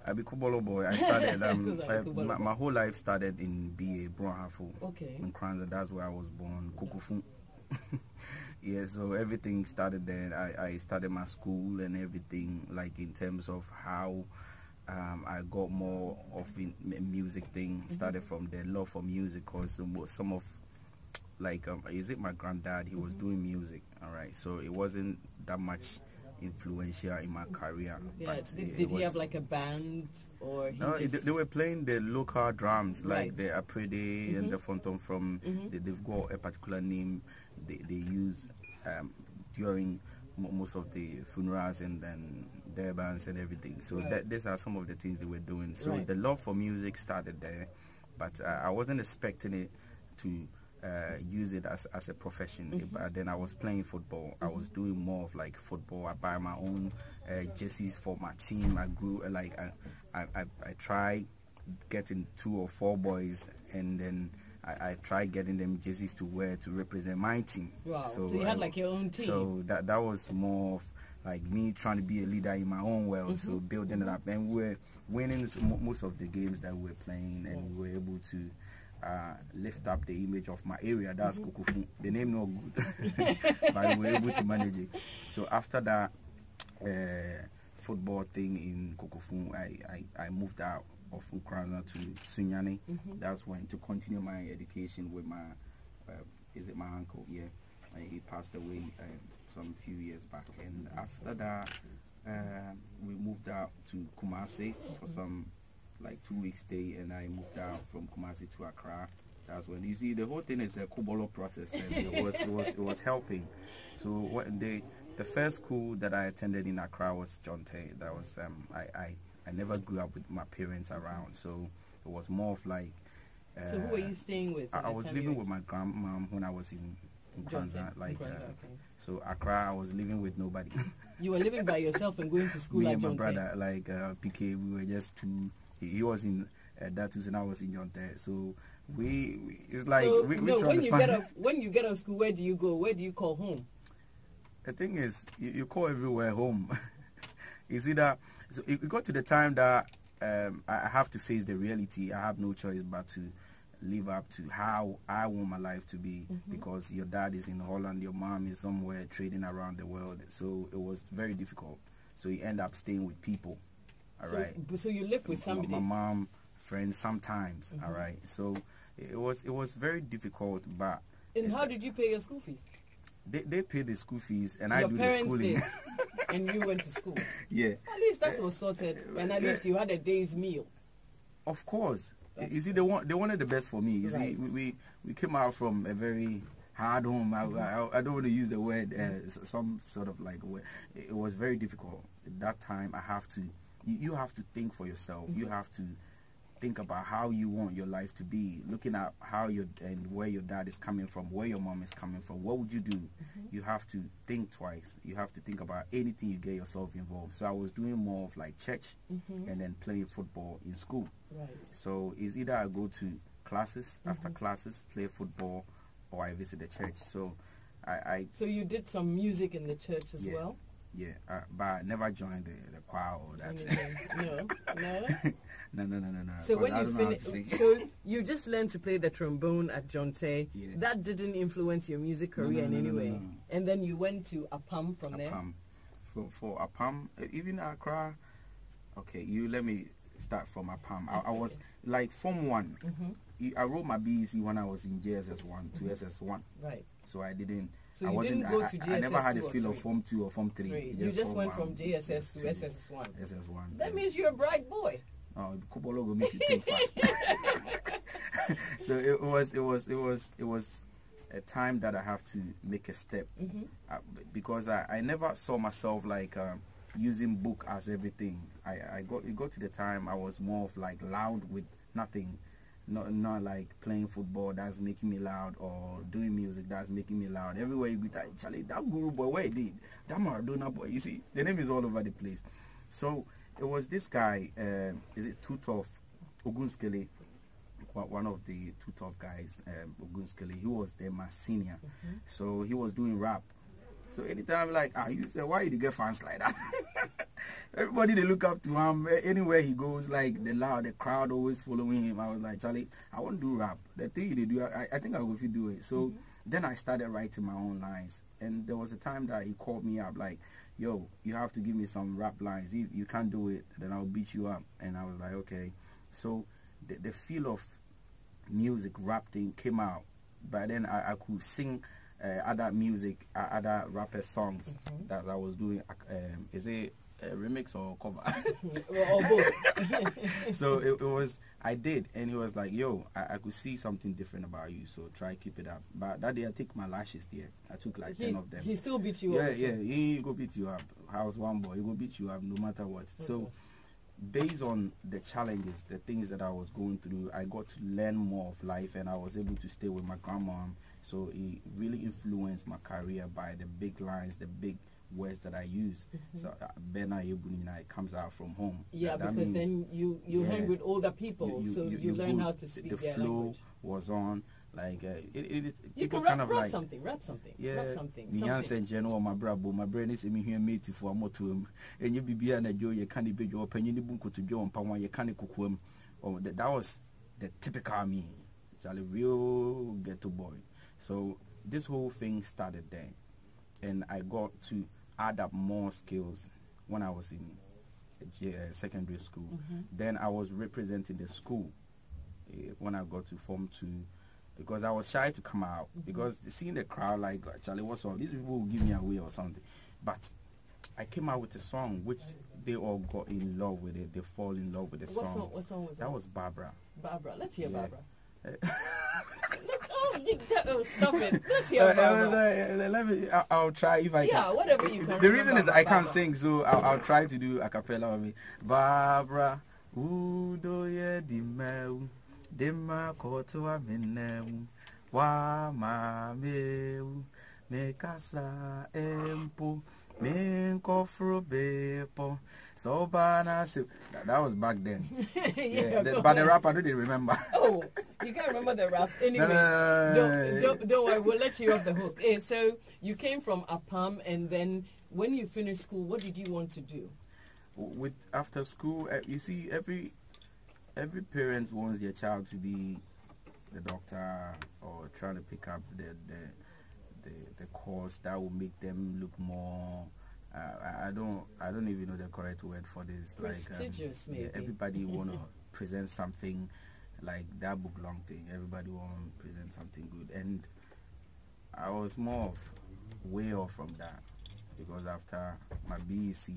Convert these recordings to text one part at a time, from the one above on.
I be Kubolo boy. I started my whole life started in BA Bronhafo. Okay. In Kranza, that's where I was born. Kukufun. Yeah, so everything started there. I started my school and everything, like in terms of how I got more of in music thing. Started from the love for music, cause some of like is it my granddad? He was doing music. All right, so it wasn't that much influential in my career. Yeah, did he have like a band or? No, they were playing the local drums, like right. the Aprede and the Fonton from. They've got a particular name they use during most of the funerals and then their bands and everything. So these are some of the things they were doing. So the love for music started there, but I wasn't expecting it to use it as a profession. But then I was playing football. I was doing more of like football. I buy my own jerseys for my team. I grew like I tried getting 2 or 4 boys, and then I tried getting them jerseys to wear to represent my team. Wow! So you had like your own team. So that was more of like me trying to be a leader in my own world. So building it up, and we were winning most of the games that we were playing, and we were able to lift up the image of my area. That's Kukufu. The name not good, but we were able to manage it. So after that football thing in Kukufu, I moved out of Ukraine to Sunyani. That's when to continue my education with my is it my uncle? Yeah, he passed away some few years back, and after that we moved out to Kumasi for some like 2 weeks stay, and I moved out from Kumasi to Accra. That's when you see the whole thing is a Kubolo process, and it was helping. So what the first school that I attended in Accra was John Tay. That was I never grew up with my parents around, so it was more of like. So who were you staying with? I was living with my grandmom when I was in Kranza, like so Accra. I was living with nobody. You were living by yourself and going to school. Me at and my John brother, like PK, we were just two. He was in Datus and I was in John Tay. So it's like so, we no. when you get off school, where do you go? Where do you call home? The thing is, you call everywhere home. It's either so it got to the time that I have to face the reality. I have no choice but to live up to how I want my life to be, because your dad is in Holland, your mom is somewhere trading around the world. So it was very difficult. So you end up staying with people. All right. So you lived with somebody. My mom, friends, sometimes. All right. So it was very difficult, but. And how did you pay your school fees? They paid the school fees, and your I do the schooling. Did, and you went to school. Yeah. At least that was sorted, and at least you had a day's meal. Of course. You see, they wanted the best for me. You see, we came out from a very hard home. I don't want to use the word some sort of like word. It was very difficult. At that time, you have to think for yourself. You have to think about how you want your life to be, looking at how and where your dad is coming from, where your mom is coming from. What would you do? You have to think twice. You have to think about anything you get yourself involved. So I was doing more of like church and then playing football in school. Right. So it's either I go to classes, after classes, play football, or I visit the church. So So you did some music in the church as well? Yeah, but I never joined the choir or that. No. So when you finished, so you just learned to play the trombone at John Tay. Yeah. That didn't influence your music career in any way. No. And then you went to Apam from there. For Apam, even Accra. Okay, you let me start from Apam. I was like Form 1. I wrote my BEC when I was in JSS1 to SS1. Right. So I didn't. So you didn't go to JSS2 I never had a feel of Form 2 or Form 3. You just went from JSS to SS1. SS1. That means you're a bright boy. Oh, Kubolo will make you think fast. So it was a time that I have to make a step because I never saw myself like using book as everything. It got to the time I was more of like loud with nothing. Not like playing football that's making me loud or doing music that's making me loud. Everywhere you go, Charlie, that Guru boy, where he did? That Maradona boy, you see, the name is all over the place. So it was this guy, is it Tutov Ogunskele, one of the Tutov guys, Ogunskele. He was there, my senior. So he was doing rap. So anytime like, you say, why did you get fans like that? everybody they look up to him. Anywhere he goes, like the crowd always following him. I was like, Charlie, I want to do rap. The thing they do, I think I'll go if you do it. So then I started writing my own lines. And there was a time that he called me up like, yo, you have to give me some rap lines. If you can't do it, then I'll beat you up. And I was like, okay. So the feel of music, rap thing came out. But then I could sing other music, other rapper songs that I was doing. Is it a remix or cover? Or both. So it was, I did, and he was like, yo, I could see something different about you, so try keep it up. But that day I took my lashes there. I took like 10 of them. He still beat you up? Yeah, he go beat you up. I was one boy, he go beat you up no matter what. So based on the challenges, the things that I was going through, I got to learn more of life, and I was able to stay with my grandma. So it really influenced my career by the big lines, the big words that I use. So Bena Yebunina, it comes out from home. Yeah, because then you hang with older people, so you learn how to speak their language. The flow was on. Like you can kind rap, of like something, yeah, rap something. My brabo, my brain is me here mate for more to him. And you be and a joy, you can't be your opinion, you bunko to Joe and Pama, you can't cook him. Oh, that was the typical me, Charlie, real ghetto boy. So this whole thing started there, and I got to add up more skills when I was in secondary school. Then I was representing the school when I got to Form 2, because I was shy to come out, because seeing the crowd like, Charlie, what's up? These people will give me away or something. But I came out with a song which they all got in love with it. They fall in love with the song. What song was that? That was Barbara. Barbara. Let's hear Barbara. Stop it. Let's hear Barbara. I'll try if I can. Yeah, whatever you can. The reason is I can't sing, so I'll try to do a cappella of me. Barbara, udo ye di meu, dema koto aminem, wa ma meu, me casa empo, me kofro bepo. So that was back then. But the rap I didn't remember. Oh, you can't remember the rap anyway. Don't worry, we'll let you off the hook. So you came from Apam, and then when you finished school, what did you want to do? After school, you see, every parent wants their child to be the doctor or trying to pick up the course that will make them look more. I don't even know the correct word for this. Prestigious, maybe. Yeah, everybody wanna present something like that book long thing. Everybody wanna present something good, and I was more of way off from that, because after my BEC,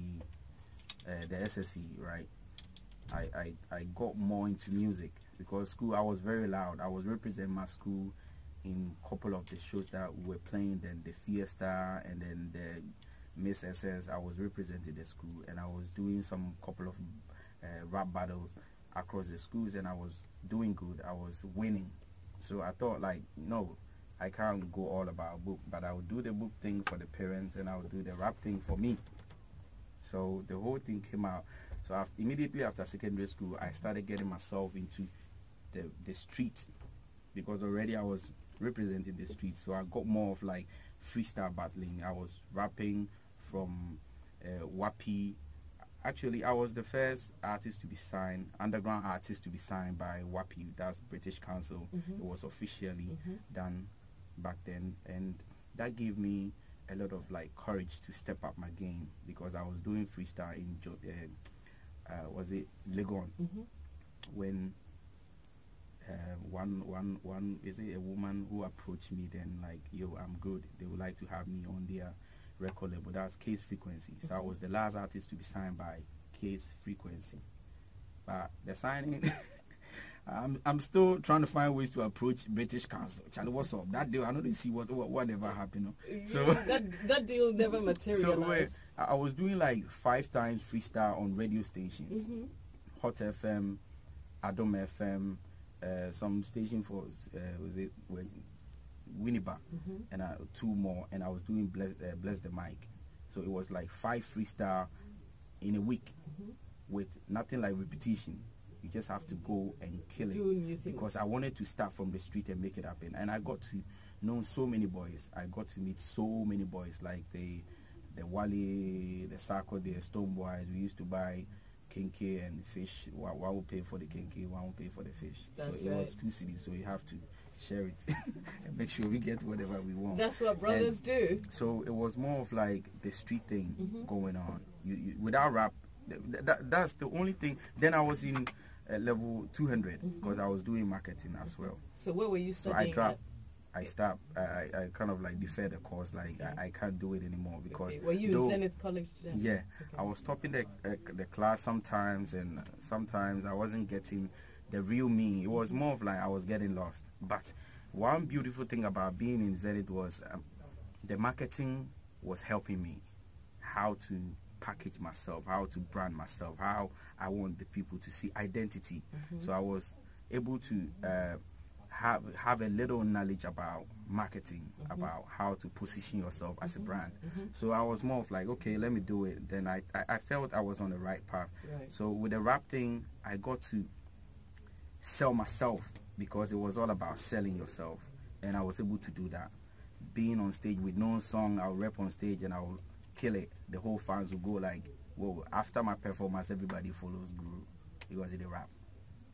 the SSE, right, I got more into music, because school I was very loud. I was representing my school in a couple of the shows that we were playing, then the Fiesta and then the Miss SS. I was representing the school, and I was doing some couple of rap battles across the schools, and I was doing good. I was winning. So I thought, like, no, I can't go all about book, but I would do the book thing for the parents, and I would do the rap thing for me. So the whole thing came out. So immediately after secondary school, I started getting myself into the street, because already I was representing the street. So I got more of like freestyle battling. I was rapping from Wapi. Actually, I was the first artist to be signed, underground artist to be signed by Wapi, that's British Council. It was officially done back then, and that gave me a lot of like courage to step up my game, because I was doing freestyle in was it Legon, when one is it a woman who approached me, then like, yo, I'm good, they would like to have me on their record label. That's Case Frequency. So I was the last artist to be signed by Case Frequency. But the signing, I'm still trying to find ways to approach British Council. Charlie, what's up? That deal, I don't see whatever happened. So that deal never materialized. So I was doing like 5 times freestyle on radio stations, Hot FM, Adom FM, some station for was it Winneba, and 2 more, and I was doing Bless the Mic. So it was like 5 freestyle in a week with nothing like repetition. You just have to go and kill it, because I wanted to start from the street and make it happen. And I got to know so many boys. I got to meet so many boys, like the the Wally, the Sako, the Stone Boys. We used to buy kinky and fish. One will pay for the kinky, one will pay for the fish. That's so it was 2 cities, so you have to share it and make sure we get whatever we want. That's what brothers do. So it was more of like the street thing going on. You without rap, that's the only thing. Then I was in level 200 because I was doing marketing as well. So where were you studying? So I dropped. I stopped. I kind of like deferred the course. Like I can't do it anymore because. Were you in Zenith College then? Yeah, I was stopping the class sometimes, and sometimes I wasn't getting the real me. It was more of like I was getting lost. But one beautiful thing about being in Zenith was the marketing was helping me how to package myself, how to brand myself, how I want the people to see identity. So I was able to have a little knowledge about marketing, about how to position yourself as a brand. So I was more of like, okay, let me do it. Then I felt I was on the right path. So with the rap thing, I got to sell myself because it was all about selling yourself, and I was able to do that. Being on stage with no song, I'll rap on stage and I'll kill it. The whole fans will go like, whoa, after my performance, everybody follows Guru because of the rap.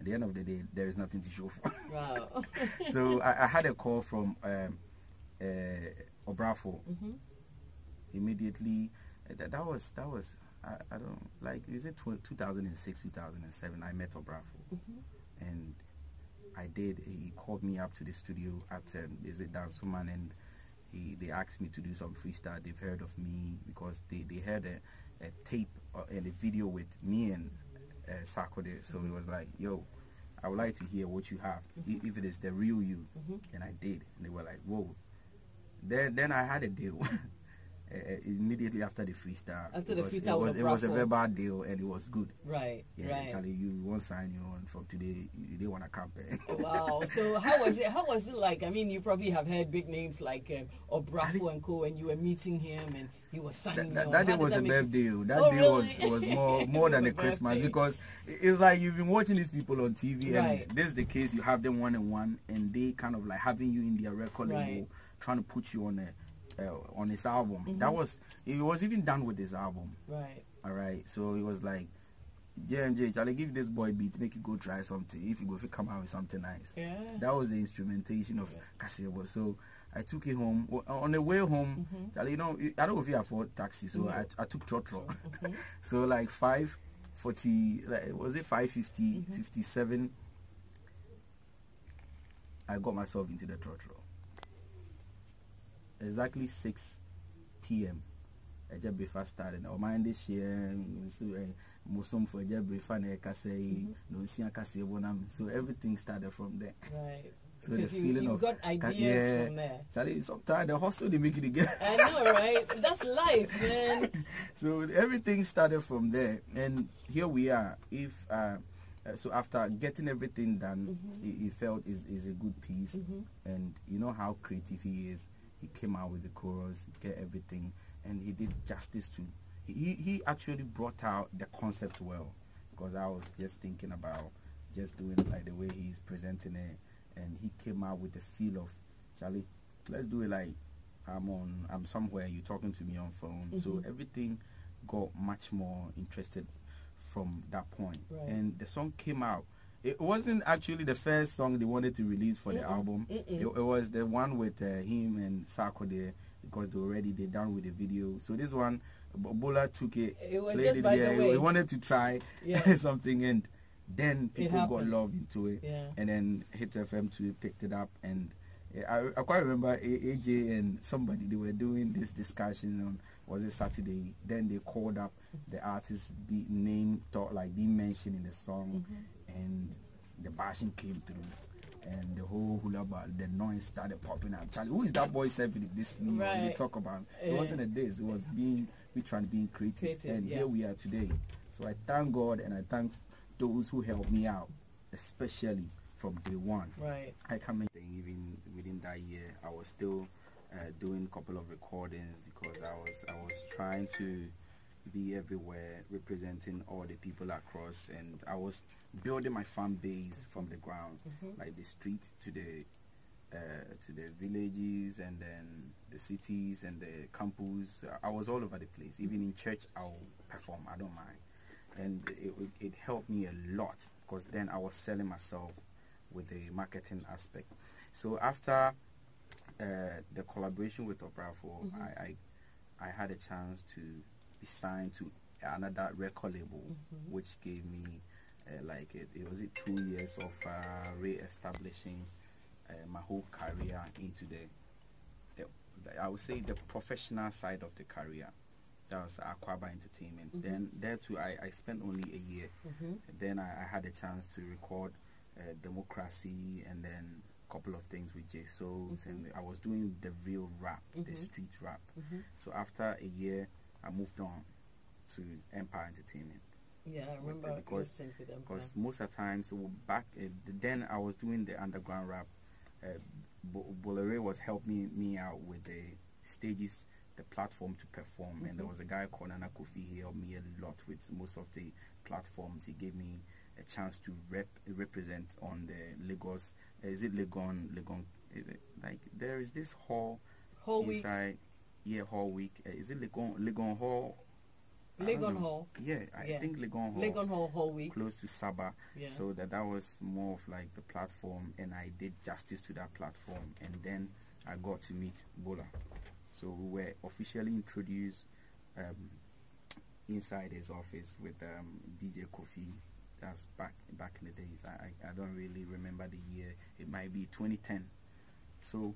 At the end of the day, there is nothing to show for. Wow. So I had a call from Obrafo. Immediately, that was I don't like, is it 2006, 2007? I met Obrafo, and he called me up to the studio at is it Dansuman, and they asked me to do some freestyle. They've heard of me because they heard a tape and a video with me and Sakode. So it was like, yo, I would like to hear what you have, if it is the real you. And I did, and they were like, whoa. Then I had a deal immediately after the freestyle. It was a verbal deal, and it was good. Right. Actually, you won't sign you on from today. You didn't want to campaign. Wow. So how was it like? I mean, you probably have heard big names like Obrafo and co, and you were meeting him and he was signing you on. That day was a big deal. That day was more than a Christmas, because it's like you've been watching these people on TV, and this is the case. You have them one-on-one, and they kind of like having you in their record label, trying to put you on his album. It was even done with his album. All right. So it was like, JMJ, shall I give this boy beat, make it go try something. If you come out with something nice. That was the instrumentation of Kaseibo. So I took it home. On the way home, I don't know if you afford taxi, so I took Trotro. So like 5:40, like, was it 5:50, 57? I got myself into the Trotro. Exactly 6 p.m. I just breakfast started. Our mind is here. Musum for just breakfast. So everything started from there. So the feeling you got ideas from there. Charlie, sometimes the hustle they make it again. I know, right? That's life, man. So everything started from there, and here we are. So after getting everything done, he felt is a good piece, and you know how creative he is. He came out with the chorus, get everything, and he did justice to. He actually brought out the concept well, because I was just thinking about just doing it like the way he's presenting it, and he came out with the feel of, Charlie, let's do it like I'm somewhere, you're talking to me on phone. So everything got much more interested from that point, and the song came out. It wasn't actually the first song they wanted to release for the album. It was the one with him and Sako there, because they done with the video. So this one, Bola took it, played it there. He wanted to try something, and then people got love into it. And then Hit FM 2 picked it up, and I quite remember AJ and somebody, they were doing this discussion on, was it Saturday? Then they called up the artist, the name, like being mentioned in the song. And the bashing came through, and the whole hula bar, the noise started popping up. Charlie, who is that boy serving this me? They talk about it wasn't a diss, it was we trying to be creative, and here we are today. So I thank God, and I thank those who helped me out, especially from day one. I can't make even within that year. I was still doing a couple of recordings, because I was trying to be everywhere, representing all the people across, and I was building my fan base from the ground, like the street to to the villages and then the cities and the campus. I was all over the place. Even in church, I'll perform. I don't mind. And it helped me a lot because then I was selling myself with the marketing aspect. So after the collaboration with Opera 4, I had a chance to be signed to another record label, which gave me it was 2 years of re-establishing my whole career into the I would say the professional side of the career. That was Aquaba Entertainment. Then there too, I spent only a year. Then I had a chance to record Democracy and then a couple of things with J Souls, and I was doing the real rap, the street rap. So after a year, I moved on to Empire Entertainment. Yeah, I remember because most of the time, so back then I was doing the underground rap. Bolere was helping me out with the stages, the platform to perform, and there was a guy called Nana Kofi. He helped me a lot with most of the platforms. He gave me a chance to represent on the Lagos. Is it Legon? Like there is this hall inside. Week. Yeah, hall week. Is it Legon Hall? Legon Hall. Yeah, I think Legon Hall. Legon Hall week. Close to Saba. Yeah. So that was more of like the platform, and I did justice to that platform, and then I got to meet Bola. So we were officially introduced inside his office with DJ Kofi. That's back in the days. I don't really remember the year. It might be 2010. So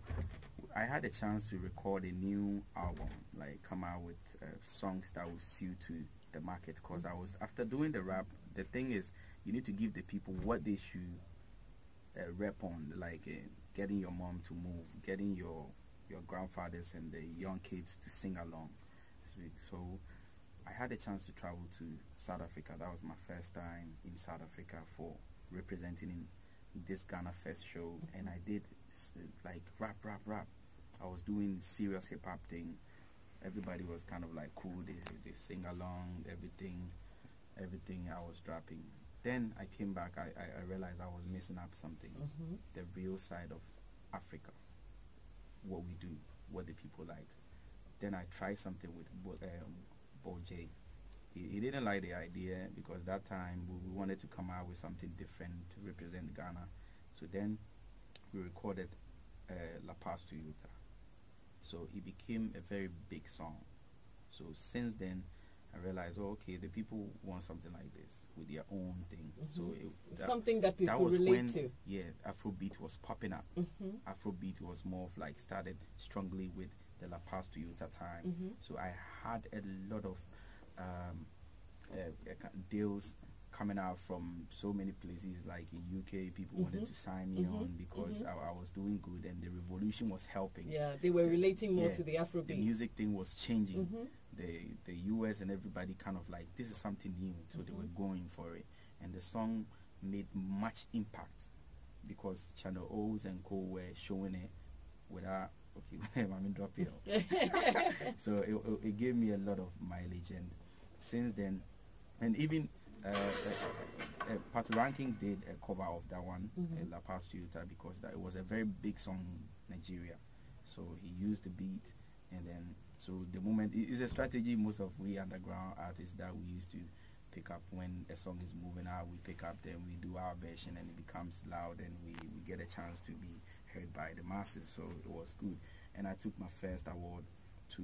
I had a chance to record a new album, like come out with songs that would suit to the market. Because I was, after doing the rap, the thing is you need to give the people what they should rap on, like getting your mom to move, getting your grandfathers and the young kids to sing along. So I had a chance to travel to South Africa. That was my first time in South Africa for representing in this Ghana Fest show, and I did like rap. I was doing serious hip hop thing. Everybody was kind of like cool. They sing along, everything I was dropping. Then I came back. I realized I was missing up something. The real side of Africa, what we do, what the people like. Then I tried something with Bo J. He didn't like the idea because that time we wanted to come out with something different to represent Ghana. So then we recorded La Paz to Utah. So it became a very big song. So since then, I realized, oh, okay, the people want something like this with their own thing. So something that people was relate when, to. Yeah, Afrobeat was popping up. Afrobeat was more of like started strongly with the La Paz to Utah time. So I had a lot of deals coming out from so many places, like in UK, people wanted to sign me on because I was doing good and the revolution was helping. Yeah, they were relating more to the Afrobeat. The music thing was changing. The US and everybody kind of like, this is something new, so they were going for it. And the song made much impact because Channel O's and Co were showing it without, okay, I'm in drop here. So it gave me a lot of mileage, and since then, and even Pat Ranking did a cover of that one, La Paz to Utah, because it was a very big song in Nigeria. So he used the beat, and then so the moment it's a strategy most of we underground artists that we used to pick up when a song is moving out, we pick up, then we do our version, and it becomes loud, and we get a chance to be heard by the masses. So it was good, and I took my first award too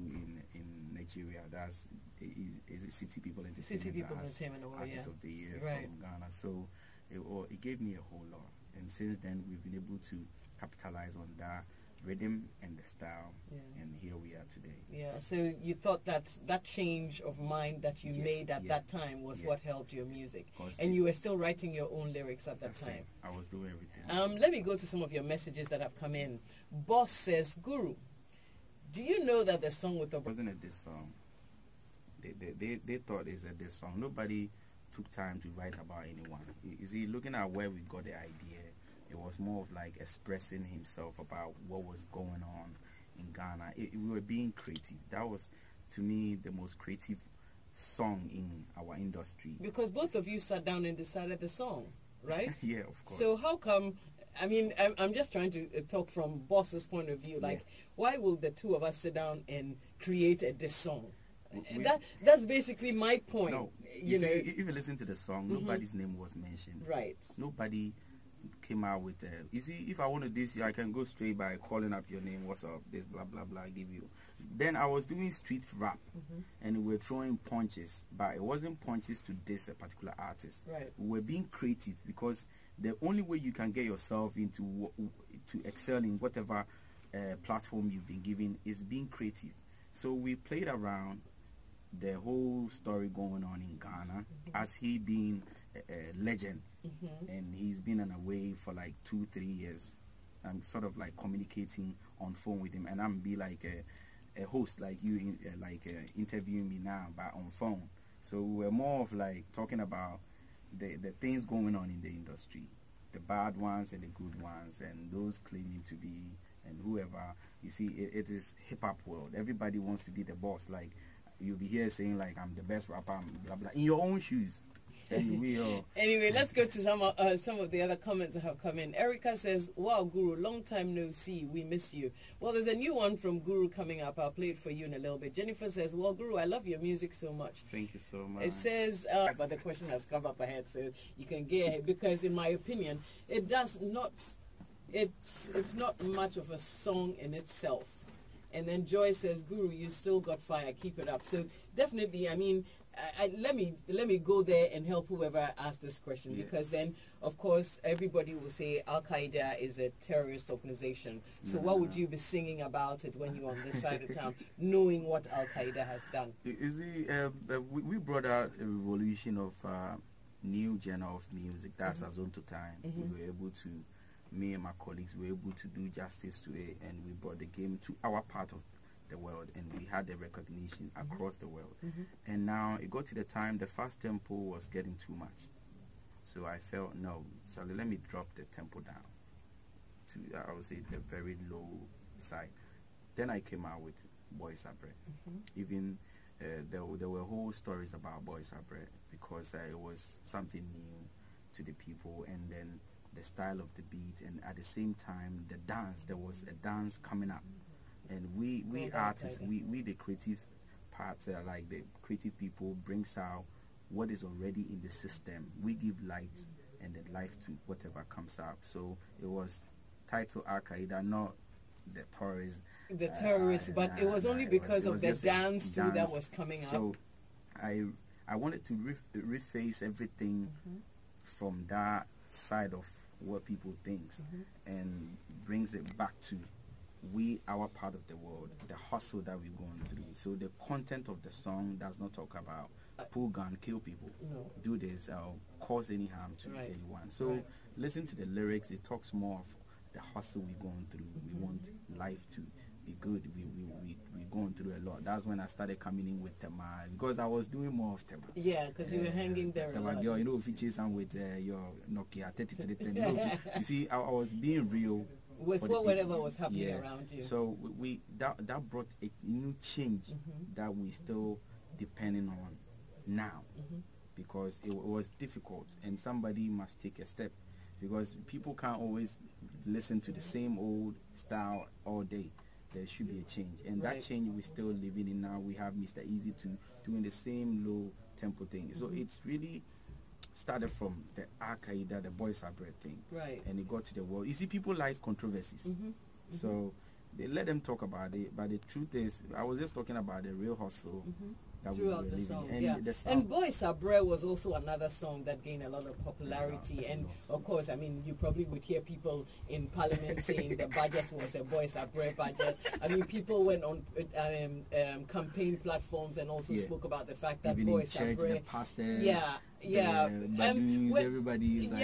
in Nigeria. That's is it City People Entertainment, City People Entertainment Award, Artist of the Year right. from Ghana. So it gave me a whole lot, and since then we've been able to capitalize on that rhythm and the style, and here we are today. Yeah. So you thought that change of mind that you made at that time was what helped your music, and you were still writing your own lyrics at that time. I was doing everything. Let me go to some of your messages that have come in. Boss says, Guru, do you know that the song with the... It wasn't a diss song. They thought it's a diss song. Nobody took time to write about anyone. You see, looking at where we got the idea, it was more of like expressing himself about what was going on in Ghana. We were being creative. That was, to me, the most creative song in our industry. Because both of you sat down and decided the song, right? Yeah, of course. So how come I mean, I'm just trying to talk from boss's point of view. Like, why will the two of us sit down and create a diss song? That's basically my point. No, you know, if you listen to the song, nobody's name was mentioned. Right. Nobody came out with you see, if I want to diss you, I can go straight by calling up your name, what's up, this, blah, blah, blah, give you. Then I was doing street rap, and we were throwing punches, but it wasn't punches to diss a particular artist. Right. We were being creative, because the only way you can get yourself into to excel in whatever platform you've been given is being creative. So we played around the whole story going on in Ghana, as he being a legend, and he's been on away for like 2-3 years. I'm sort of like communicating on phone with him, and I'm be like a host like you, interviewing me now, but on phone. So we're more of like talking about the things going on in the industry, the bad ones and the good ones, and those claiming to be, and whoever. You see, it is hip-hop world. Everybody wants to be the boss. Like, you'll be here saying like, I'm the best rapper, blah blah, in your own shoes. Anyway, let's go to some of the other comments that have come in. Erica says, wow, Guru, long time no see, we miss you. Well, there's a new one from Guru coming up. I'll play it for you in a little bit. Jennifer says, well, Guru, I love your music so much. Thank you so much. It says, but the question has come up ahead, so you can get ahead, because in my opinion, it does not, it's not much of a song in itself. And then Joy says, Guru, you still got fire, keep it up. So definitely, I mean, let me go there and help whoever asked this question, because then, of course, everybody will say Al Qaeda is a terrorist organization. So what would you be singing about it when you're on this side of town, knowing what Al Qaeda has done? We brought out a revolution of new genre of music. That's Azonto time. We were able to, me and my colleagues were able to do justice to it, and we brought the game to our part of the world, and we had the recognition across the world. And now it got to the time the fast tempo was getting too much, so I felt, no, so let me drop the tempo down to, I would say, the very low side. Then I came out with Boy Sabre. Even there were whole stories about Boy Sabre, because it was something new to the people, and then the style of the beat, and at the same time the dance, there was a dance coming up. And we artists, we the creative parts, like the creative people, brings out what is already in the system. We give light and then life to whatever comes up. So it was titled Al Qaeda, not the terrorists. The terrorists, but it was only because of the dance too that was coming up. So I wanted to reface everything from that side of what people think, and brings it back to our part of the world, the hustle that we're going through. So the content of the song does not talk about pull gun, kill people, do this, cause any harm to anyone. So listen to the lyrics. It talks more of the hustle we're going through. We want life to be good. We're going through a lot. That's when I started coming in with Tema, because I was doing more of Tema. Yeah, because you were hanging there. Tema, girl, you know, if you chase on with your Nokia 3310, you see, I was being real with whatever was happening around you. So that brought a new change that we still depending on now, because it was difficult, and somebody must take a step, because people can't always listen to the same old style all day. There should be a change, and that change we're still living in now. We have Mr. Easy to doing the same low tempo thing. So it's really started from the Al Qaeda, the Boy Sabre thing, and it got to the world. You see, people like controversies, so they let them talk about it. But the truth is, I was just talking about the real hustle that throughout we were the song. living. And Boy Sabre was also another song that gained a lot of popularity. And of course, I mean, you probably would hear people in Parliament saying the budget was a Boy Sabre budget. I mean, people went on campaign platforms and also spoke about the fact that Boy Sabre, everybody is like,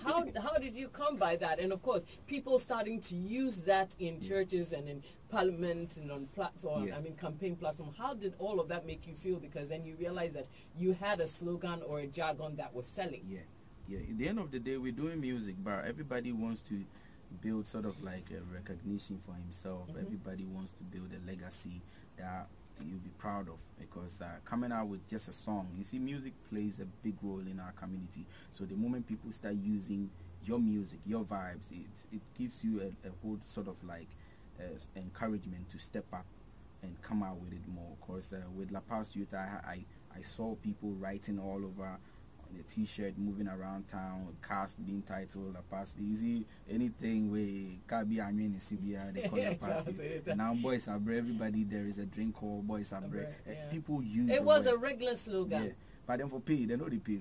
how did you come by that? And of course, people starting to use that in churches and in Parliament and on platform, I mean, campaign platform. How did all of that make you feel? Because then you realize that you had a slogan or a jargon that was selling. At the end of the day, we're doing music, but everybody wants to build sort of like a recognition for himself. Everybody wants to build a legacy that you'll be proud of, because coming out with just a song, you see, music plays a big role in our community. So the moment people start using your music, your vibes, it gives you a whole sort of like encouragement to step up and come out with it more. Because with La Paz Youth, I saw people writing all over on the t-shirt, moving around town, cast being titled La Paz. You see anything where Kabi Anwen in CBR, they call La Paz. Now boys are brave, everybody there is a drink called boys are brave. People use it was a regular slogan. Yeah. But then for pay, they know they pay.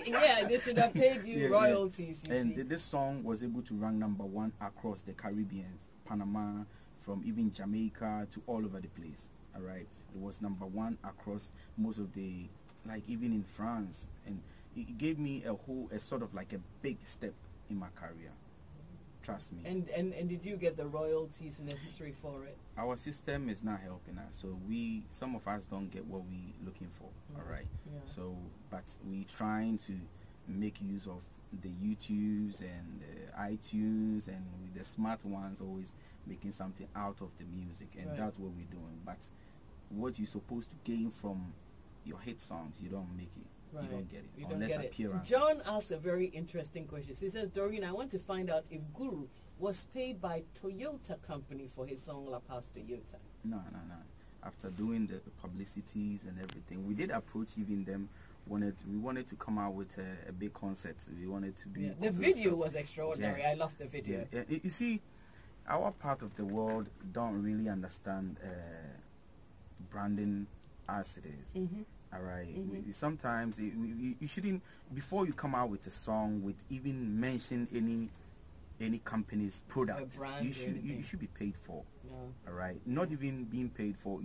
Yeah, they should have paid you royalties. Yeah. And this song was able to rank #1 across the Caribbean, Panama, from even Jamaica to all over the place. All right, it was #1 across most of the, like even in France, and it gave me a sort of like a big step in my career. Trust me. And did you get the royalties necessary for it? Our system is not helping us, so some of us don't get what we looking for. All right. Yeah. So, but we trying to make use of the YouTubes and the iTunes, and with the smart ones always making something out of the music, and that's what we're doing. But what you're supposed to gain from your hit songs, you don't make it. Right. You don't get it. You unless don't get appearance. it. John asks a very interesting question. He says, Doreen, I want to find out if Guru was paid by Toyota company for his song La Paz Toyota. No. After doing the publicities and everything, we did approach even them. We wanted to come out with a big concert. We wanted to do the video was extraordinary. I love the video. Yeah. You see, our part of the world don't really understand branding as it is. All right. Sometimes you shouldn't, before you come out with a song with even mention any company's product, you should be paid for. All right. Not even being paid for.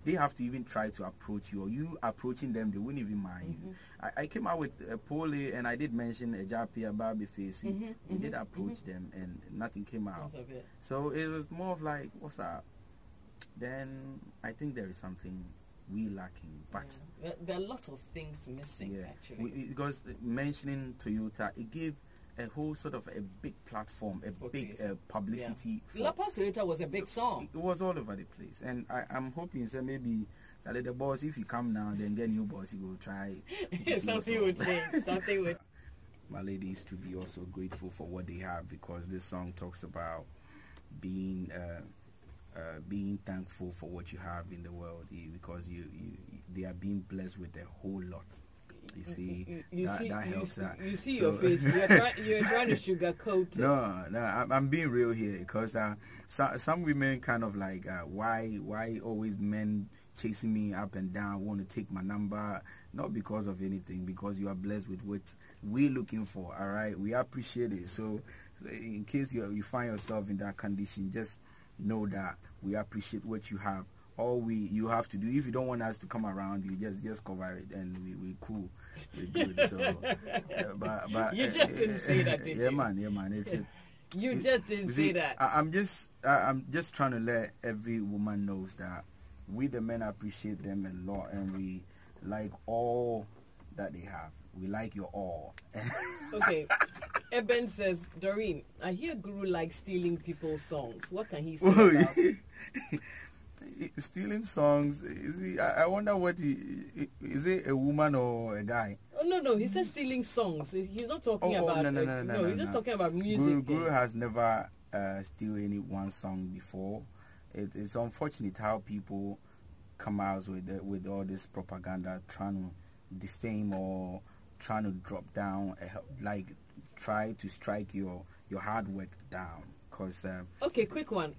They have to even try to approach you, or you approaching them, they wouldn't even mind you. I came out with a Pole, and I did mention a Japia Baby Face. We did approach them, and nothing came out. So it was more of like, what's up? Then I think there is something we lacking, but there are a lot of things missing actually. Because mentioning Toyota, it gave a whole sort of a big platform, a big publicity. La Paz Toyota was a big song. It was all over the place, and I'm hoping that maybe the boss, if you come now, then get new boss, you will try. Something would change. Something would. My ladies to be also grateful for what they have, because this song talks about being thankful for what you have in the world, because they are being blessed with a whole lot. You see, that helps. You see your face. You're trying to sugarcoat it. No, I'm being real here, because some women kind of like, why always men chasing me up and down, want to take my number? Not because of anything, because you are blessed with what we're looking for. All right, we appreciate it. So in case you find yourself in that condition, just know that we appreciate what you have. All you have to do, if you don't want us to come around, you just cover it, and we cool, we're good. So, but you just didn't say that, did you? Yeah, man. You just didn't say that. I'm just trying to let every woman knows that we the men appreciate them a lot, and we like all that they have. We like your all. Okay. Eben says, Doreen, I hear Guru likes stealing people's songs. What can he say about it? Stealing songs? I wonder what is it a woman or a guy? Oh, no. He says stealing songs. He's not talking about... No. He's just talking about music. Guru has never steal any one song before. It's unfortunate how people come out with all this propaganda, trying to defame or trying to drop down, try to strike your hard work down. Okay, quick one.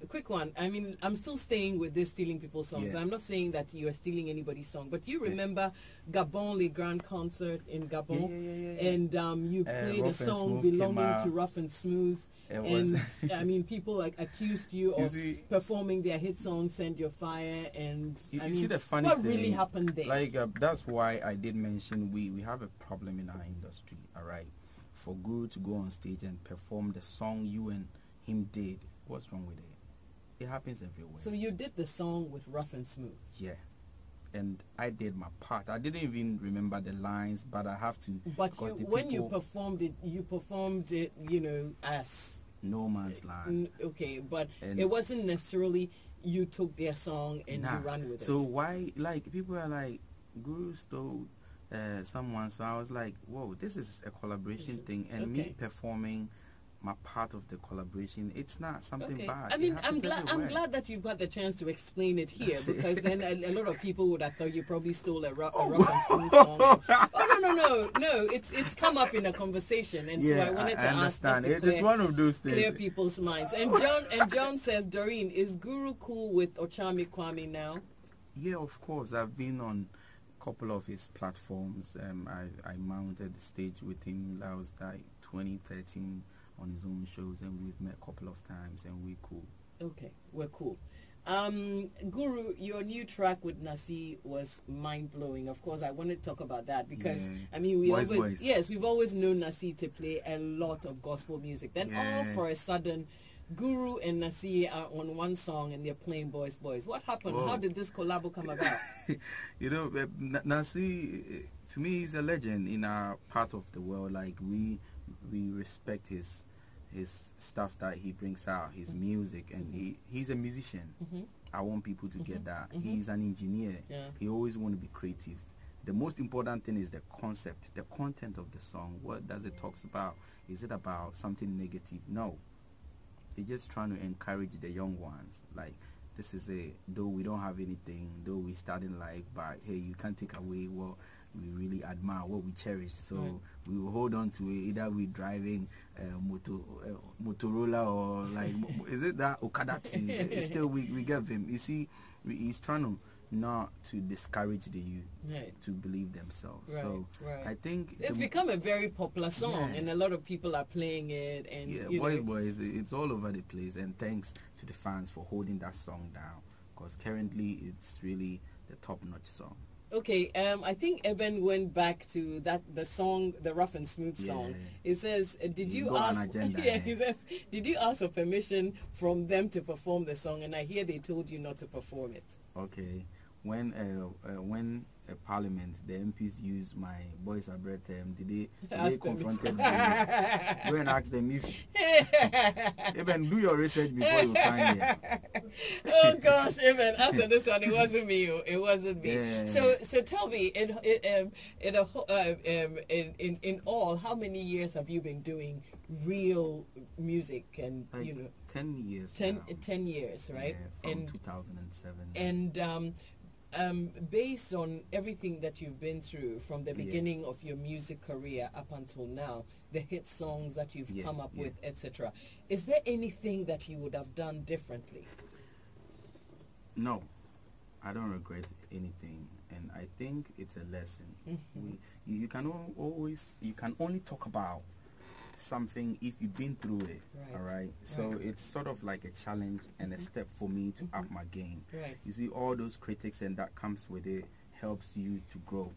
I mean, I'm still staying with this stealing people's songs. I'm not saying that you are stealing anybody's song, but you remember Gabon Le Grand concert in Gabon, and you played a song belonging to Rough and Smooth, and I mean, people accused you of performing their hit song "Send Your Fire," and you see the funny what thing, really happened there? That's why I did mention we have a problem in our industry. All right, for Guru to go on stage and perform the song you and him did, what's wrong with it? It happens everywhere. So you did the song with Rough and Smooth? Yeah, and I did my part. I didn't even remember the lines, but I have to. But when you performed it, as no man's land. Okay, but it wasn't necessarily you took their song and you ran with it. So why, people are like, Guru stole someone. So I was like, whoa, this is a collaboration thing, and Okay. me performing my part of the collaboration. It's not something Okay. bad. I mean, It I'm happens glad everywhere. that you've got the chance to explain it here, That's it. because then a lot of people would have thought you probably stole a rock and swing song. Oh no! It's come up in a conversation, and so I wanted to ask understand. just to It's one of those things. clear people's minds. And John says, Doreen, is Guru cool with Ochami Kwame now? Yeah, of course. I've been on a couple of his platforms. I mounted the stage with him. That was like 2013 on his own shows, and we've met a couple of times, and we're cool. Okay, we're cool. Guru, your new track with Nasi was mind-blowing. Of course, I wanted to talk about that because, Yeah. I mean, Boys. we've always known Nasi to play a lot of gospel music. Then all for a sudden, Guru and Nasi are on one song and they're playing Boys. What happened? Whoa. How did this collab come about? You know, Nasi, to me, he's a legend in our part of the world. Like, we respect his stuff that he brings out, his music, and he's a musician. I want people to get that. He's an engineer. Yeah. He always want to be creative. The most important thing is the concept, the content of the song. What does it talks about? Is it about something negative? No. They're just trying to encourage the young ones. Like, this is though we don't have anything, though we start in life, but hey, you can't take away what we really admire, what we cherish. So we will hold on to it. Either we're driving Motorola or like, is it that Okada? Still, we get him. You see, he's trying to not to discourage the youth to believe themselves. So I think it's become a very popular song, Yeah. and a lot of people are playing it. And yeah, boys, it's all over the place. And thanks to the fans for holding that song down, because currently it's really the top-notch song. Okay, I think Eben went back to the song, the Rough and Smooth song. It says, "Did He's you got ask?" an agenda, Yeah, he says, "Did you ask for permission from them to perform the song?" And I hear they told you not to perform it. Okay, when Parliament, the MPs used my Boys Abroad term, did they confronted me? Go and ask them if even do your research before you come here. Oh gosh, Eben, answer this one. It wasn't me. It wasn't me. Yeah. So tell me, in all, how many years have you been doing real music? And Like 10 years. 10 years, right? Yeah, from 2007. And based on everything that you've been through from the beginning of your music career up until now, the hit songs that you've come up with, etc., is there anything that you would have done differently? No, I don't regret anything, and I think it's a lesson. You can only talk about something if you've been through it. Right. All right. So it's sort of like a challenge and a step for me to up my game. Right. You see, all those critics and that comes with it helps you to grow,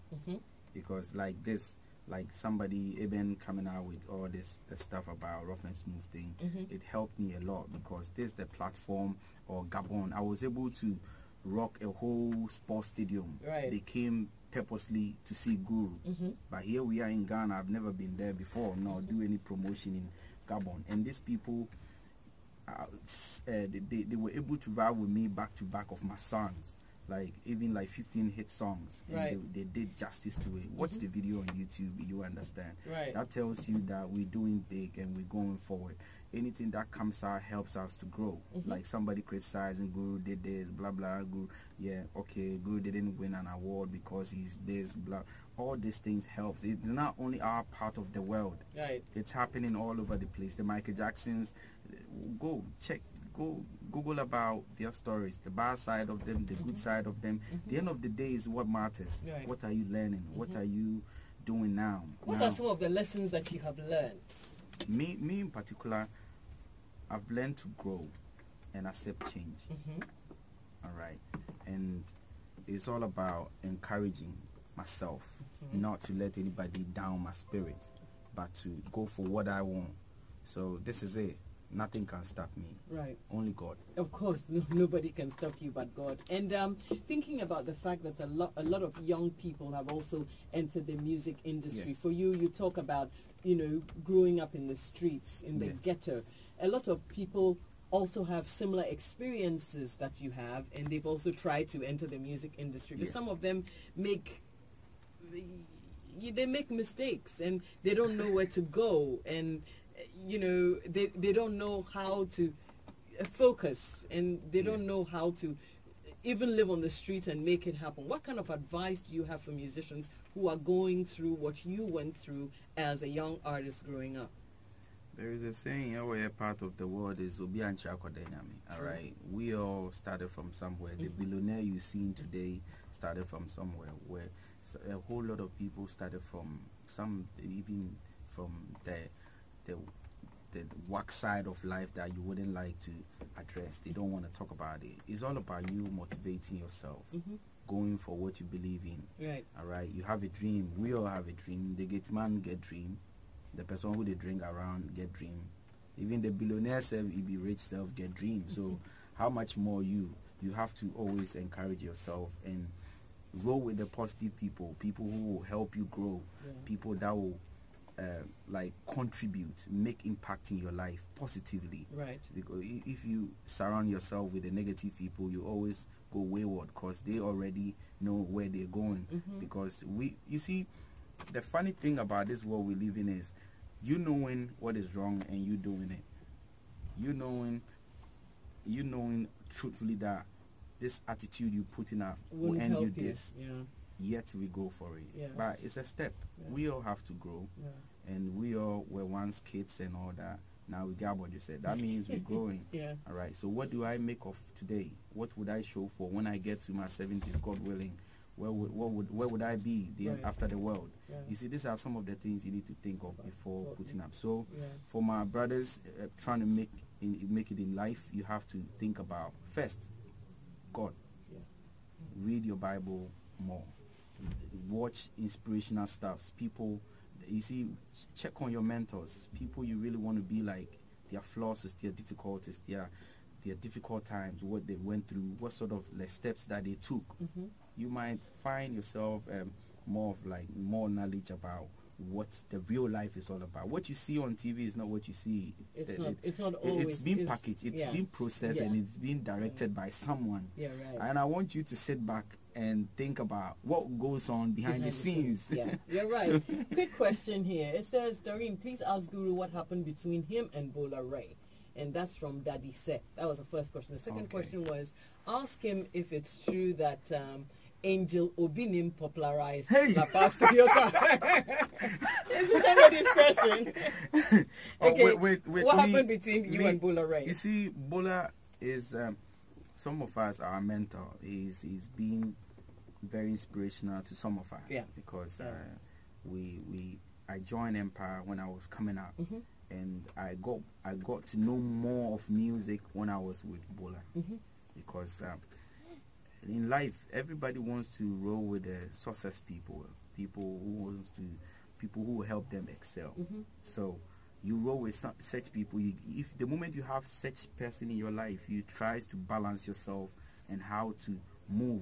because like this, like somebody even coming out with all this stuff about Rough and Smooth thing, it helped me a lot, because this the platform, or Gabon, I was able to rock a whole sports stadium. Right. They came purposely to see Guru, but here we are in Ghana. I've never been there before, nor do any promotion in Gabon, and these people they were able to ride with me back to back of my songs, like even like 15 hit songs, and they did justice to it. Watch the video on YouTube, you understand. That tells you that we're doing big and we're going forward. Anything that comes out helps us to grow. Like somebody criticizing Guru did this, blah blah. Guru, Guru didn't win an award because he's this, blah. All these things helps. It's not only our part of the world. It's happening all over the place. The Michael Jacksons, go Google about their stories, the bad side of them, the good side of them. The end of the day is what matters. What are you learning? What are you doing now? What are some of the lessons that you have learned? Me in particular, I've learned to grow and accept change. All right. And it's all about encouraging myself, not to let anybody down my spirit, but to go for what I want. So this is it. Nothing can stop me. Right. Only God. Of course, nobody can stop you but God. And thinking about the fact that a lot of young people have also entered the music industry. For you talk about, growing up in the streets, in the ghetto. A lot of people also have similar experiences that you have, and they've also tried to enter the music industry. But some of them make they make mistakes and they don't know where to go, and they don't know how to focus, and they don't know how to even live on the street and make it happen. What kind of advice do you have for musicians who are going through what you went through as a young artist growing up? There is a saying, our part of the world is Obi Anchi Akodenyami. All right, we all started from somewhere. The billionaire you see today started from somewhere, where a whole lot of people started from even from the work side of life that you wouldn't like to address. They don't want to talk about it. It's all about you motivating yourself, going for what you believe in. Right. All right. You have a dream. We all have a dream. The gate man get dream. The person who they drink around get dream. Even the billionaire self, he be rich self get dream. So how much more you have to always encourage yourself and roll with the positive people who will help you grow, people that will like contribute, make impact in your life positively. Right. Because if you surround yourself with the negative people, you always go wayward because they already know where they're going. Because you see, the funny thing about this world we live in is you knowing what is wrong and you doing it. You knowing truthfully that this attitude you putting up will end you this. Yet we go for it. But it's a step. We all have to grow. And we all were once kids and all that. Now we got what you said. That means we're growing. All right. So what do I make of today? What would I show for when I get to my 70s, God willing? Where would I be after the world? You see, these are some of the things you need to think of before putting up. So for my brothers trying to make it in life, you have to think about first God. Read your Bible more. Watch inspirational stuff. People, you see, check on your mentors. People you really want to be like. Their flaws, their difficulties, their difficult times, what they went through, what sort of steps that they took. You might find yourself more knowledge about what the real life is all about. What you see on TV is not what you see. It's not always. It's been packaged. It's been processed and it's been directed by someone. And I want you to sit back and think about what goes on behind the scenes. You're right. Quick question here. It says, Doreen, please ask Guru what happened between him and Bola Ray. And that's from Daddy Se. That was the first question. The second question was, ask him if it's true that Angel Obinim popularized La Paz Toyota. This is somebody's question. Okay, wait, what happened between you and Bola Ray? You see, Bola is, some of us, our mentor. He's been very inspirational to some of us because I joined Empire when I was coming up. And I got to know more of music when I was with Bola, because in life everybody wants to roll with the success people who will help them excel. So you roll with such people. If the moment you have such person in your life, you try to balance yourself and how to move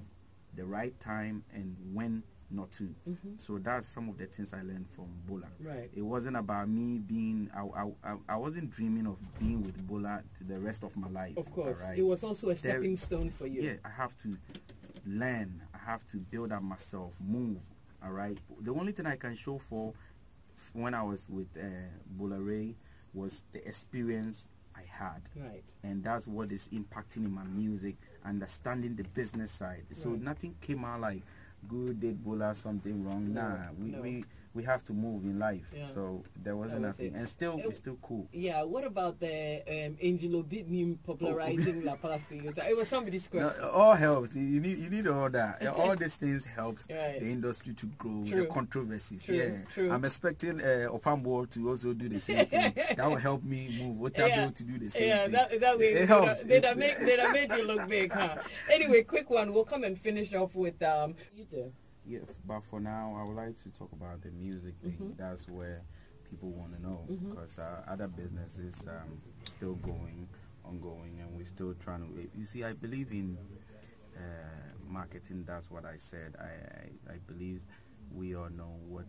the right time and when not to. So that's some of the things I learned from Bola. It wasn't about me being, I wasn't dreaming of being with Bola to the rest of my life. Of course. It was also a stepping stone for you. Yeah, I have to learn. I have to build up myself, move. All right. The only thing I can show for when I was with Bola Ray was the experience I had. And that's what is impacting in my music, understanding the business side. So nothing came out like, good, did Bola something wrong? We have to move in life. So there wasn't nothing, and still we're still cool. What about the Angelo Bitnim popularizing La Paz Toyota? It was somebody's question. No, all helps. You need all that. All these things helps the industry to grow. The controversies. True. I'm expecting Opambo to also do the same thing. That will help me move. Otabo to do the same thing. That way it helps. They'd have made you look big, huh? Anyway, quick one. We'll come and finish off with you do. Yeah, but for now, I would like to talk about the music thing. That's where people want to know, because other businesses still ongoing, and we're still trying to. You see, I believe in marketing. That's what I said. I believe we all know what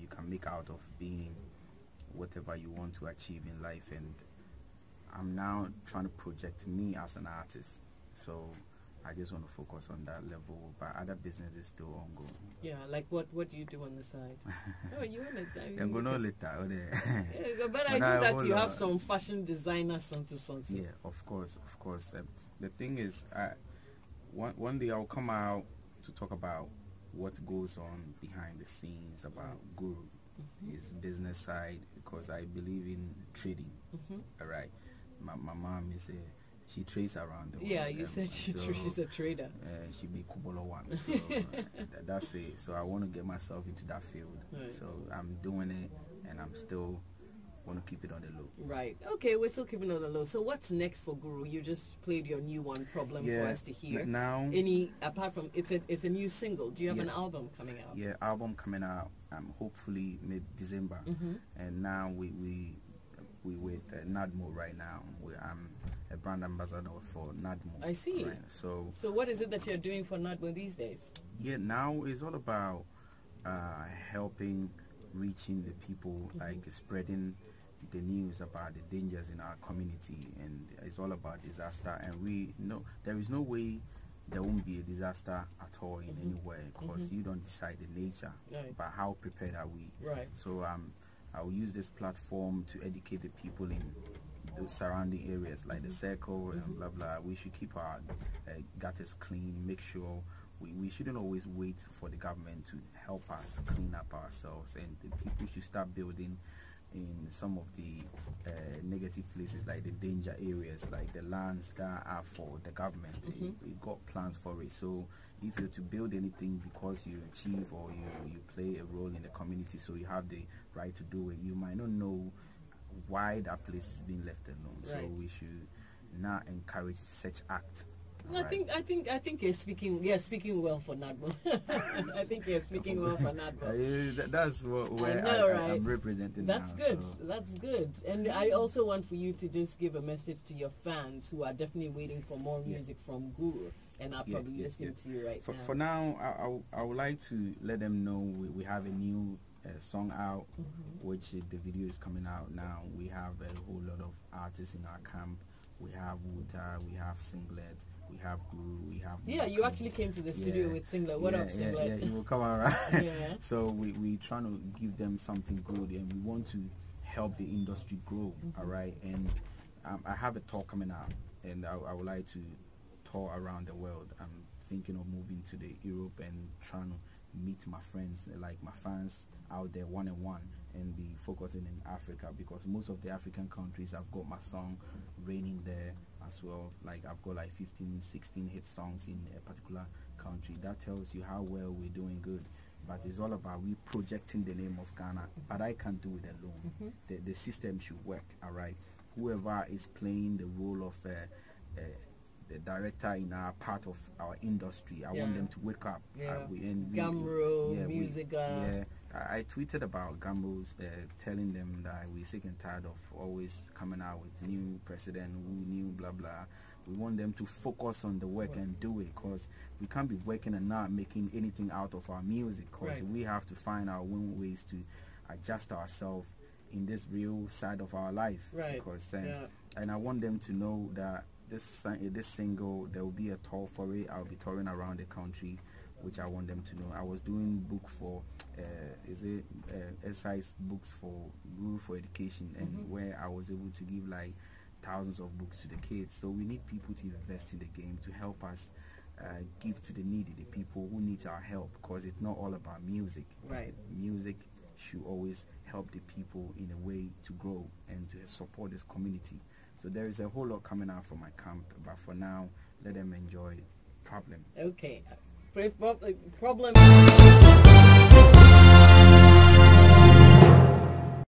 you can make out of being whatever you want to achieve in life, and I'm now trying to project me as an artist. So I just want to focus on that level, but other business is still ongoing. Yeah, like what do you do on the side? Oh, you want to I'm gonna later. But I know that you have some fashion designer something. Yeah, of course. The thing is, one day I'll come out to talk about what goes on behind the scenes about Guru, his business side, because I believe in trading. All right, my mom is she trades around the world. Yeah, you said she's a trader. She be Kubolo one. So that's it. So I want to get myself into that field. Right. So I'm doing it, and I'm still want to keep it on the low. Right. Okay, we're still keeping it on the low. So what's next for Guru? You just played your new one, Problem, for us to hear. Now, apart from it's a new single. Do you have an album coming out? Yeah, album coming out. Hopefully mid-December. And now we with Nadmo right now. I'm a brand ambassador for Nadmo. I see. Right? So what is it that you're doing for Nadmo these days? Yeah, now it's all about helping, reaching the people, like spreading the news about the dangers in our community, and it's all about disaster. And we know there is no way there won't be a disaster at all in anywhere, because you don't decide the nature, but how prepared are we? Right. So I will use this platform to educate the people in those surrounding areas, like the circle and blah blah. We should keep our gutters clean. Make sure we shouldn't always wait for the government to help us clean up ourselves, and the people should start building in some of the negative places, like the danger areas, like the lands that are for the government. We got plans for it. So if you're to build anything because you achieve or you play a role in the community, so you have the right to do it, you might not know why that place is being left alone. Right. So we should not encourage such act. I think you're speaking well for Nadmo. I think you're speaking well for Nadmo. That's where I know, right? I'm representing. That's now, good. So. That's good. And I also want for you to just give a message to your fans who are definitely waiting for more music from Guru and are probably listening to you right now. For now, I would like to let them know we have a new song out, which the video is coming out now. We have a whole lot of artists in our camp. We have Wuta, we have Singlet, we have Guru, we have... Yeah, you actually came to the studio with Singlet. What up, Singlet? Yeah, he will come around. So we trying to give them something good, and we want to help the industry grow, all right? And I have a tour coming out, and I would like to tour around the world. I'm thinking of moving to the Europe and trying to meet my friends, like my fans out there one-on-one, and be focusing in Africa, because most of the African countries, I've got my song raining there as well. Like I've got like 15, 16 hit songs in a particular country. That tells you how well we're doing good. But it's all about we projecting the name of Ghana. But I can't do it alone. The system should work, all right? Whoever is playing the role of the director in our part of our industry, I want them to wake up. Gamro, music. I tweeted about Gambos, telling them that we're sick and tired of always coming out with new president, new blah blah. We want them to focus on the work and do it, because we can't be working and not making anything out of our music, because we have to find our own ways to adjust ourselves in this real side of our life. Because and I want them to know that this single, there will be a tour for it. I'll be touring around the country, which I want them to know. I was doing book for exercise books for Guru for education, and where I was able to give like thousands of books to the kids. So we need people to invest in the game to help us give to the needy, the people who need our help, because it's not all about music. Music should always help the people in a way to grow and to support this community. So there is a whole lot coming out from my camp, but for now, let them enjoy Problem. Okay. Problem.